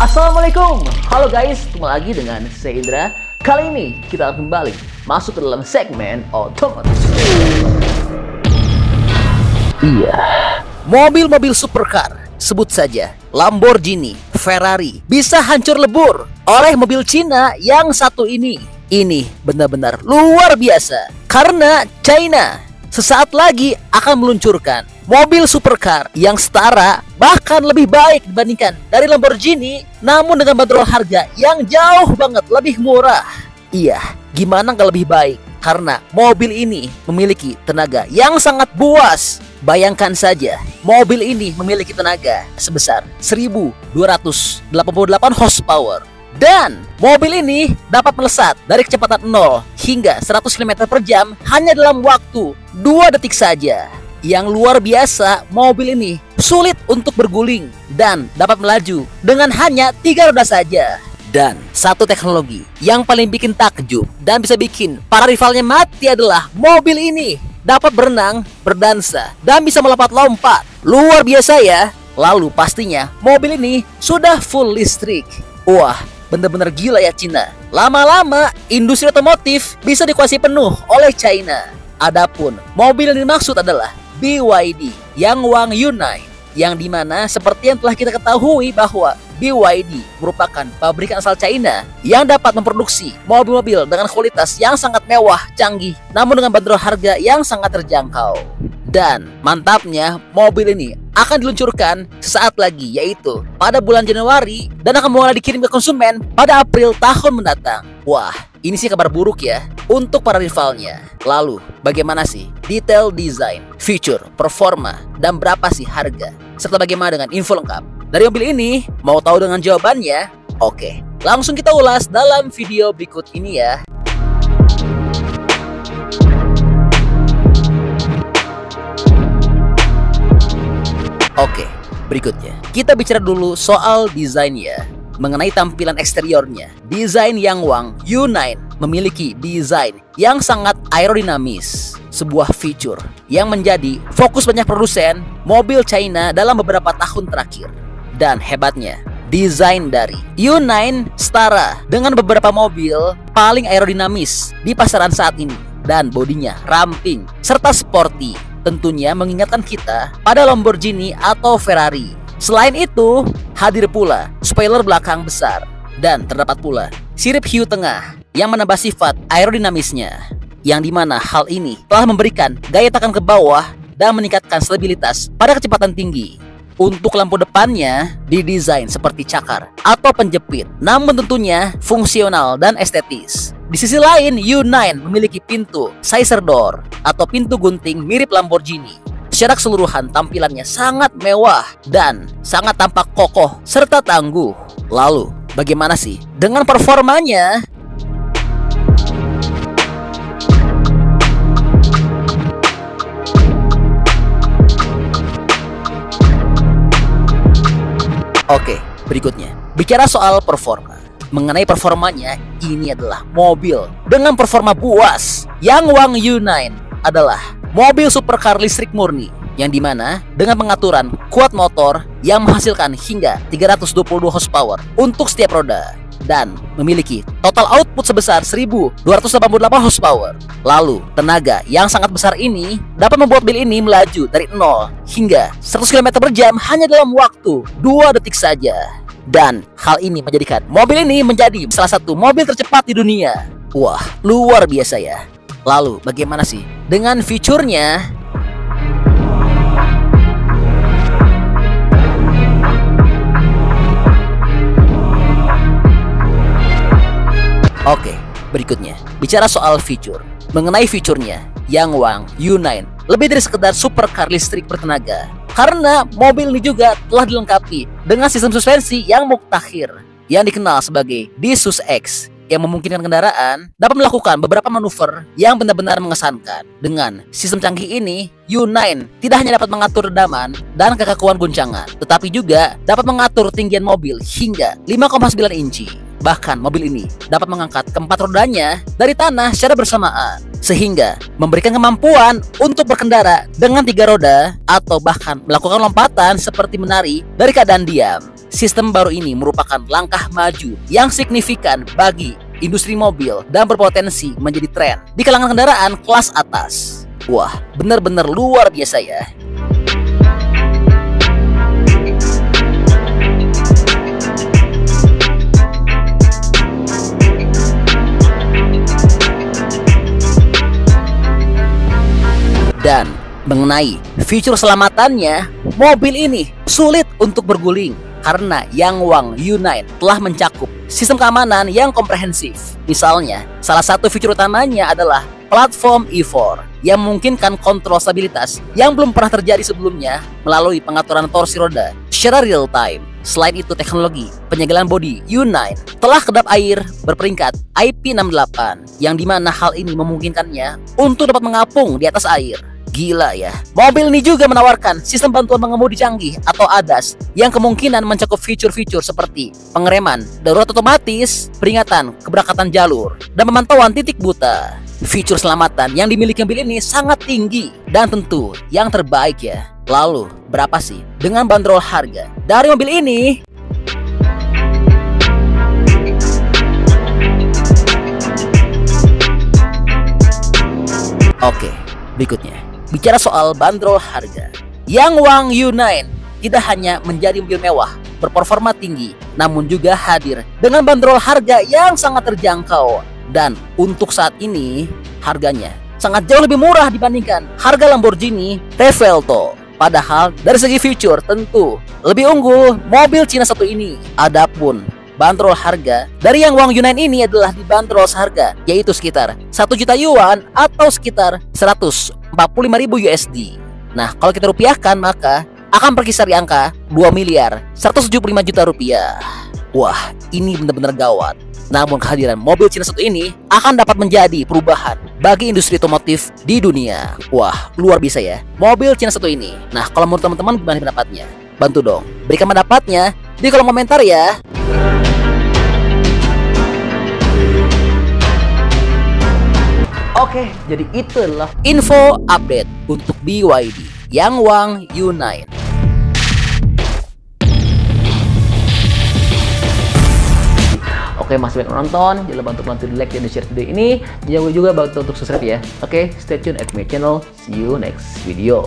Assalamualaikum, halo guys, ketemu lagi dengan saya Indra. Kali ini kita akan kembali masuk ke dalam segmen otomotif. Iya, mobil-mobil supercar, sebut saja Lamborghini, Ferrari, bisa hancur lebur oleh mobil Cina yang satu ini. Ini benar-benar luar biasa karena China sesaat lagi akan meluncurkan mobil supercar yang setara bahkan lebih baik dibandingkan dari Lamborghini, namun dengan bandrol harga yang jauh banget lebih murah. Iya, gimana nggak lebih baik? Karena mobil ini memiliki tenaga yang sangat buas. Bayangkan saja, mobil ini memiliki tenaga sebesar 1288 horsepower. Dan mobil ini dapat melesat dari kecepatan 0 hingga 100 km per jam hanya dalam waktu 2 detik saja. Yang luar biasa, mobil ini sulit untuk berguling dan dapat melaju dengan hanya 3 roda saja. Dan satu teknologi yang paling bikin takjub dan bisa bikin para rivalnya mati adalah mobil ini dapat berenang, berdansa, dan bisa melompat-lompat. Luar biasa ya. Lalu pastinya mobil ini sudah full listrik. Wah, bener-bener gila ya Cina. Lama-lama industri otomotif bisa dikuasai penuh oleh China. Adapun mobil yang dimaksud adalah BYD Yangwang Yunai, yang dimana seperti yang telah kita ketahui bahwa BYD merupakan pabrikan asal China yang dapat memproduksi mobil-mobil dengan kualitas yang sangat mewah, canggih, namun dengan bandrol harga yang sangat terjangkau. Dan mantapnya, mobil ini akan diluncurkan sesaat lagi, yaitu pada bulan Januari, dan akan mulai dikirim ke konsumen pada April tahun mendatang. Wah, ini sih kabar buruk ya untuk para rivalnya. Lalu, bagaimana sih detail desain, feature, performa, dan berapa sih harga? Serta bagaimana dengan info lengkap dari mobil ini? Mau tahu dengan jawabannya? Oke, langsung kita ulas dalam video berikut ini ya. Oke, berikutnya kita bicara dulu soal desainnya. Mengenai tampilan eksteriornya, desain Yangwang Yunai memiliki desain yang sangat aerodinamis, sebuah fitur yang menjadi fokus banyak produsen mobil China dalam beberapa tahun terakhir. Dan hebatnya, desain dari Yunai setara dengan beberapa mobil paling aerodinamis di pasaran saat ini, dan bodinya ramping serta sporty, tentunya mengingatkan kita pada Lamborghini atau Ferrari. Selain itu, hadir pula spoiler belakang besar, dan terdapat pula sirip hiu tengah yang menambah sifat aerodinamisnya, yang dimana hal ini telah memberikan gaya tekan ke bawah dan meningkatkan stabilitas pada kecepatan tinggi. Untuk lampu depannya didesain seperti cakar atau penjepit, namun tentunya fungsional dan estetis. Di sisi lain, Yunai memiliki pintu sizer door atau pintu gunting mirip Lamborghini. Secara keseluruhan tampilannya sangat mewah dan sangat tampak kokoh serta tangguh. Lalu, bagaimana sih dengan performanya? Oke, berikutnya bicara soal performa. Mengenai performanya, ini adalah mobil dengan performa buas. Yangwang Yunai adalah mobil supercar listrik murni, yang dimana dengan pengaturan kuat motor yang menghasilkan hingga 322 horsepower untuk setiap roda, dan memiliki total output sebesar 1288 horsepower. Lalu, tenaga yang sangat besar ini dapat membuat mobil ini melaju dari 0 hingga 100 km per jam hanya dalam waktu 2 detik saja. Dan hal ini menjadikan mobil ini menjadi salah satu mobil tercepat di dunia. Wah, luar biasa ya. Lalu, bagaimana sih dengan fiturnya? Oke, berikutnya bicara soal fitur. Mengenai fiturnya, Yangwang Yunai lebih dari sekedar supercar listrik bertenaga, karena mobil ini juga telah dilengkapi dengan sistem suspensi yang mutakhir yang dikenal sebagai D-Sus X, yang memungkinkan kendaraan dapat melakukan beberapa manuver yang benar-benar mengesankan. Dengan sistem canggih ini, Yunai tidak hanya dapat mengatur redaman dan kekakuan guncangan, tetapi juga dapat mengatur ketinggian mobil hingga 5,9 inci. Bahkan mobil ini dapat mengangkat keempat rodanya dari tanah secara bersamaan, sehingga memberikan kemampuan untuk berkendara dengan 3 roda atau bahkan melakukan lompatan seperti menari dari keadaan diam. sistem baru ini merupakan langkah maju yang signifikan bagi industri mobil dan berpotensi menjadi tren di kalangan kendaraan kelas atas. Wah, benar-benar luar biasa ya. Dan mengenai fitur selamatannya, mobil ini sulit untuk berguling karena Yangwang U9 telah mencakup sistem keamanan yang komprehensif. Misalnya, salah satu fitur utamanya adalah platform E4 yang memungkinkan kontrol stabilitas yang belum pernah terjadi sebelumnya melalui pengaturan torsi roda secara real time. Selain itu, teknologi penyegelan bodi U9 telah kedap air berperingkat IP68 yang dimana hal ini memungkinkannya untuk dapat mengapung di atas air. Gila ya. Mobil ini juga menawarkan sistem bantuan mengemudi canggih atau ADAS yang kemungkinan mencakup fitur-fitur seperti pengereman darurat otomatis, peringatan keberangkatan jalur, dan pemantauan titik buta. Fitur selamatan yang dimiliki mobil ini sangat tinggi dan tentu yang terbaik ya. Lalu, berapa sih dengan bandrol harga dari mobil ini? Oke, berikutnya. Bicara soal bandrol harga, Yangwang U9 tidak hanya menjadi mobil mewah berperforma tinggi, namun juga hadir dengan bandrol harga yang sangat terjangkau. Dan untuk saat ini, harganya sangat jauh lebih murah dibandingkan harga Lamborghini Revuelto. Padahal dari segi fitur tentu lebih unggul mobil Cina satu ini. Adapun bandrol harga dari Yangwang U9 ini adalah dibanderol seharga yaitu sekitar 1 juta yuan atau sekitar 145.000 USD. Nah, kalau kita rupiahkan maka akan berkisar di angka 2.175 juta rupiah. Wah, ini benar-benar gawat. Namun kehadiran mobil Cina satu ini akan dapat menjadi perubahan bagi industri otomotif di dunia. Wah, luar biasa ya mobil Cina satu ini. Nah, kalau menurut teman-teman gimana pendapatnya? Bantu dong, berikan pendapatnya di kolom komentar ya. Oke, jadi itu adalah info update untuk BYD Yangwang U9. Oke, masih banyak nonton, jangan lupa untuk bantu di like dan di share video ini. Jangan lupa juga bantu untuk subscribe ya. Oke, stay tune at my channel. See you next video.